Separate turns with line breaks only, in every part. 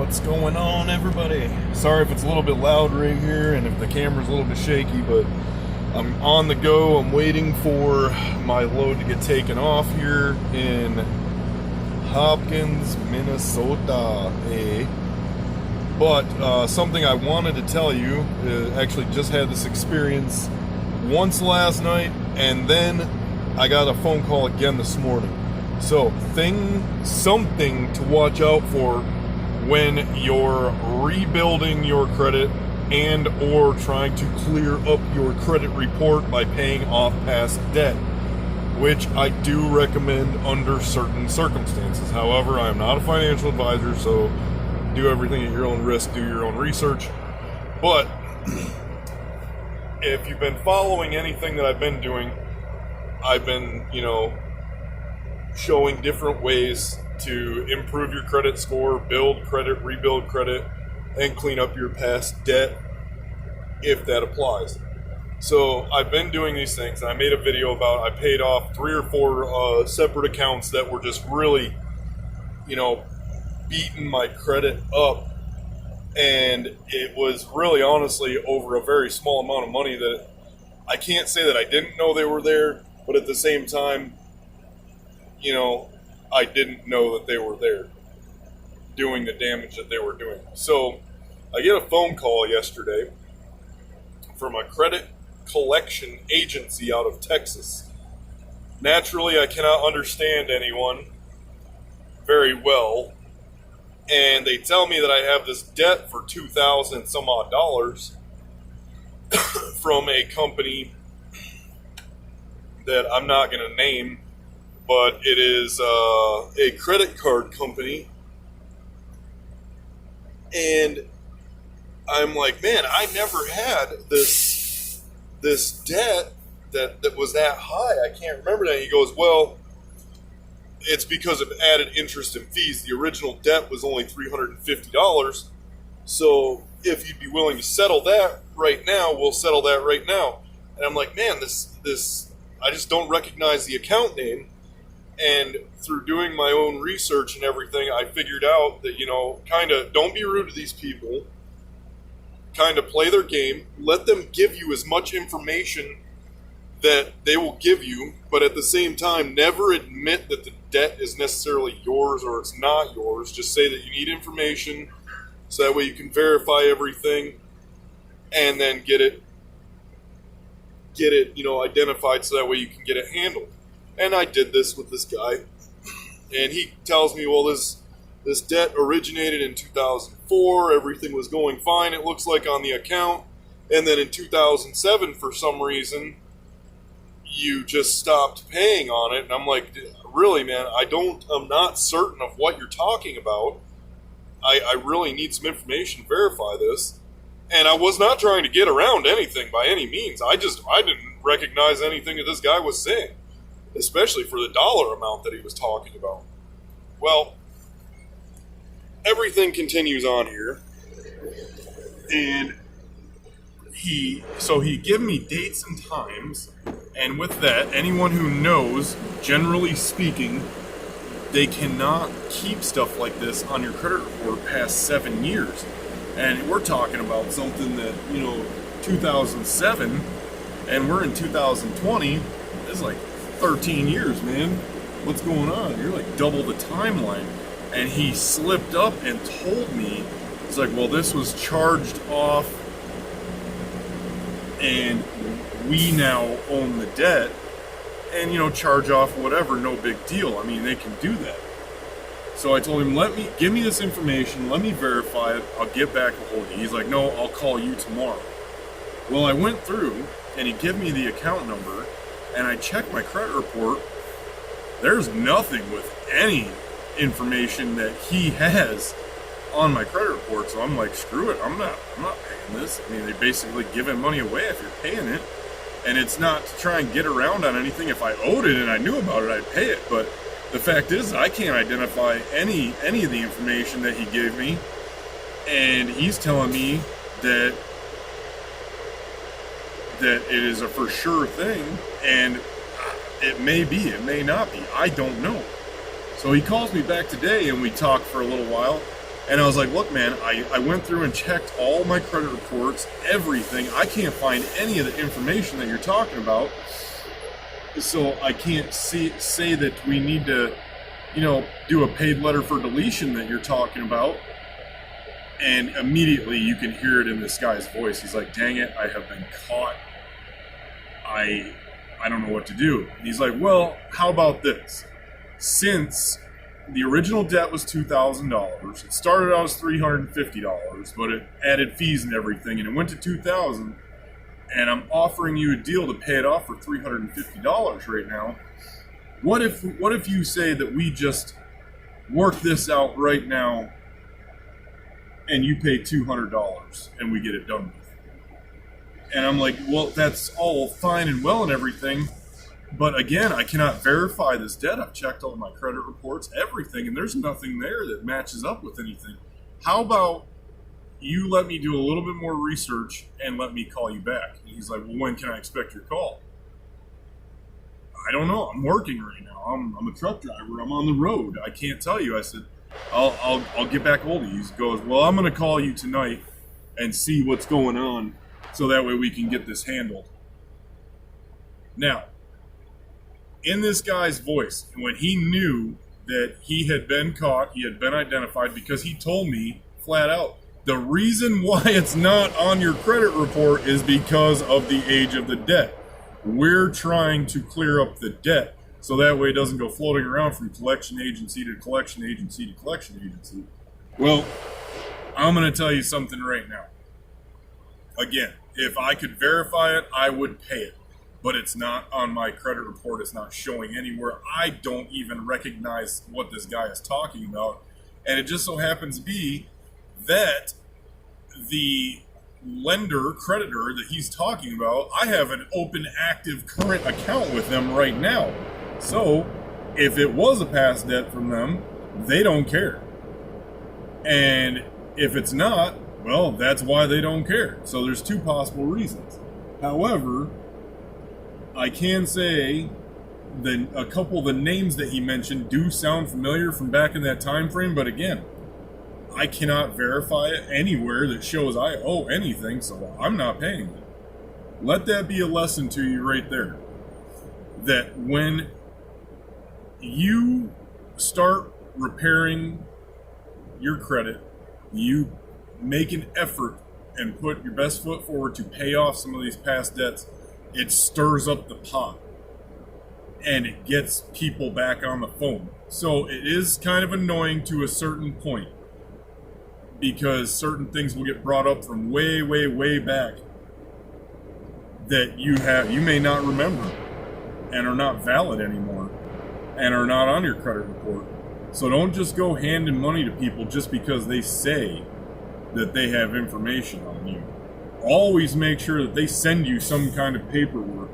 What's going on, everybody? Sorry if it's a little bit loud right here and if the camera's a little bit shaky, but I'm on the go. I'm waiting for my load to get taken off here in Hopkins, Minnesota. But something I wanted to tell you, actually just had this experience once last night, and then I got a phone call again this morning. So, something to watch out for when you're rebuilding your credit and or trying to clear up your credit report by paying off past debt, which I do recommend under certain circumstances. However, I am not a financial advisor, so do everything at your own risk, do your own research. But if you've been following anything that I've been doing, I've been, showing different ways to improve your credit score, build credit, rebuild credit, and clean up your past debt if that applies. So I've been doing these things. I made a video about I paid off 3 or 4 separate accounts that were just really, beating my credit up. And it was really honestly over a very small amount of money that I can't say that I didn't know they were there, but at the same time, I didn't know that they were there doing the damage that they were doing. So I get a phone call yesterday from a credit collection agency out of Texas. Naturally, I cannot understand anyone very well, and they tell me that I have this debt for $2,000 some odd dollars from a company that I'm not going to name, but it is a credit card company. And I'm like, man, I never had this debt that was that high. I can't remember that. He goes, well, it's because of added interest and fees. The original debt was only $350. So if you'd be willing to settle that right now, we'll settle that right now. And I'm like, man, this I just don't recognize the account name. And through doing my own research and everything, I figured out that, kind of don't be rude to these people. Kind of play their game. Let them give you as much information that they will give you, but at the same time, never admit that the debt is necessarily yours or it's not yours. Just say that you need information so that way you can verify everything and then get it identified so that way you can get it handled. And I did this with this guy, and he tells me, well, this debt originated in 2004, everything was going fine, it looks like, on the account, and then in 2007, for some reason, you just stopped paying on it. And I'm like, really, man, I'm not certain of what you're talking about. I really need some information to verify this. And I was not trying to get around anything by any means. I didn't recognize anything that this guy was saying, especially for the dollar amount that he was talking about. Well, everything continues on here, and he gave me dates and times, and with that, anyone who knows, generally speaking, they cannot keep stuff like this on your credit report past 7 years. And we're talking about something that, 2007, and we're in 2020, it's like 13 years, man. What's going on? You're like double the timeline. And he slipped up and told me, it's like, well, this was charged off and we now own the debt, and, charge off whatever, no big deal. I mean, they can do that. So I told him, give me this information, let me verify it, I'll get back a hold of you. He's like, no, I'll call you tomorrow. Well, I went through, and he gave me the account number, and I checked my credit report. There's nothing with any information that he has on my credit report. So I'm like, screw it. I'm not paying this. I mean, they basically giving money away if you're paying it. And it's not to try and get around on anything. If I owed it and I knew about it, I'd pay it. But the fact is, I can't identify any of the information that he gave me. And he's telling me that it is a for sure thing, and it may be, it may not be, I don't know. So he calls me back today, and we talk for a little while, And I was like, look, man, I went through and checked all my credit reports, everything. I can't find any of the information that you're talking about. So I can't say that we need to, do a paid letter for deletion that you're talking about. And immediately you can hear it in this guy's voice. He's like, dang it, I have been caught. I don't know what to do. And he's like, well, how about this? Since the original debt was $2,000, it started out as $350, but it added fees and everything, and it went to $2,000, and I'm offering you a deal to pay it off for $350 right now. What if you say that we just work this out right now and you pay $200 and we get it done with? And I'm like, well, that's all fine and well and everything, but again, I cannot verify this debt. I've checked all my credit reports, everything, and there's nothing there that matches up with anything. How about you let me do a little bit more research and let me call you back? And he's like, well, when can I expect your call? I don't know. I'm working right now. I'm a truck driver. I'm on the road. I can't tell you. I said, I'll get back hold of you. He goes, well, I'm going to call you tonight and see what's going on so that way we can get this handled. Now, in this guy's voice, when he knew that he had been caught, he had been identified, because he told me flat out, the reason why it's not on your credit report is because of the age of the debt. We're trying to clear up the debt so that way it doesn't go floating around from collection agency to collection agency to collection agency. Well, I'm going to tell you something right now. Again, if I could verify it, I would pay it. But it's not on my credit report. It's not showing anywhere. I don't even recognize what this guy is talking about. And it just so happens to be that the lender, creditor that he's talking about, I have an open, active, current account with them right now. So if it was a past debt from them, they don't care. And if it's not, well, that's why they don't care. So there's two possible reasons. However, I can say that a couple of the names that he mentioned do sound familiar from back in that time frame, but again, I cannot verify it anywhere that shows I owe anything, so I'm not paying it. Let that be a lesson to you right there. That when you start repairing your credit, you make an effort and put your best foot forward to pay off some of these past debts, it stirs up the pot and it gets people back on the phone. So it is kind of annoying to a certain point because certain things will get brought up from way, way, way back that you may not remember and are not valid anymore and are not on your credit report. So don't just go handing money to people just because they say that they have information on you. Always make sure that they send you some kind of paperwork,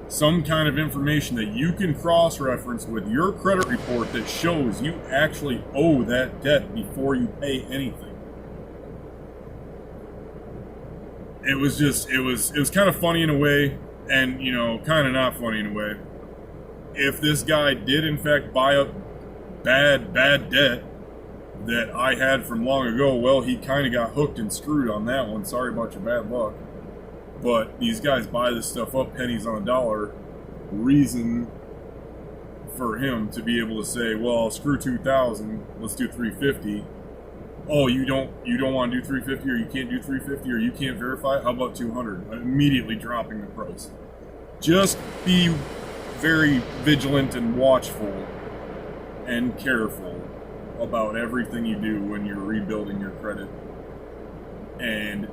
some kind of information that you can cross-reference with your credit report that shows you actually owe that debt before you pay anything. It was kind of funny in a way, and kind of not funny in a way. If this guy did in fact buy up bad debt that I had from long ago, well, he kind of got hooked and screwed on that one. Sorry about your bad luck. But these guys buy this stuff up pennies on a dollar. Reason for him to be able to say, well, screw 2,000, let's do 350. Oh, you don't want to do 350, or you can't do 350, or you can't verify it? How about 200? Immediately dropping the price. Just be very vigilant and watchful and careful about everything you do when you're rebuilding your credit. And,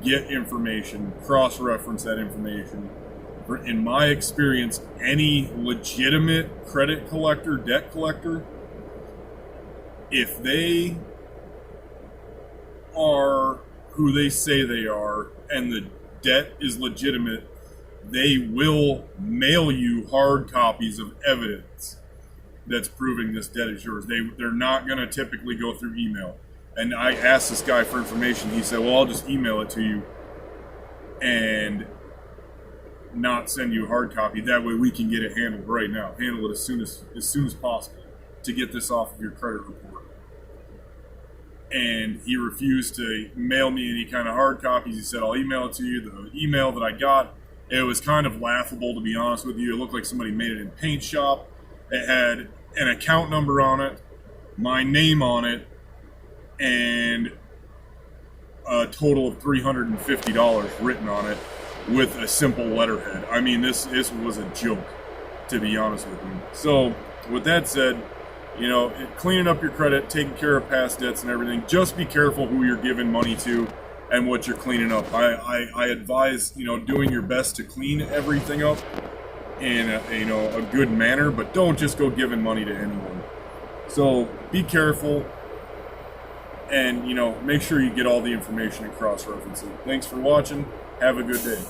get information, cross-reference that information. In my experience, any legitimate credit collector, debt collector, if they are who they say they are and the debt is legitimate, they will mail you hard copies of evidence that's proving this debt is yours. They're not going to typically go through email. And I asked this guy for information. He said, well, I'll just email it to you and not send you a hard copy. That way we can get it handled right now. Handle it as soon as possible to get this off of your credit report.
and he refused to mail me any kind of hard copies. He said, I'll email it to you. The email that I got, it was kind of laughable, to be honest with you. It looked like somebody made it in Paint Shop. It had an account number on it, my name on it, and a total of $350 written on it with a simple letterhead. I mean, this was a joke, to be honest with you. So, with that said, you know, cleaning up your credit, taking care of past debts and everything, just be careful who you're giving money to and what you're cleaning up. I advise, you know, doing your best to clean everything up in a good manner, but don't just go giving money to anyone. So be careful, and, you know, make sure you get all the information and cross-reference it. Thanks for watching. Have a good day.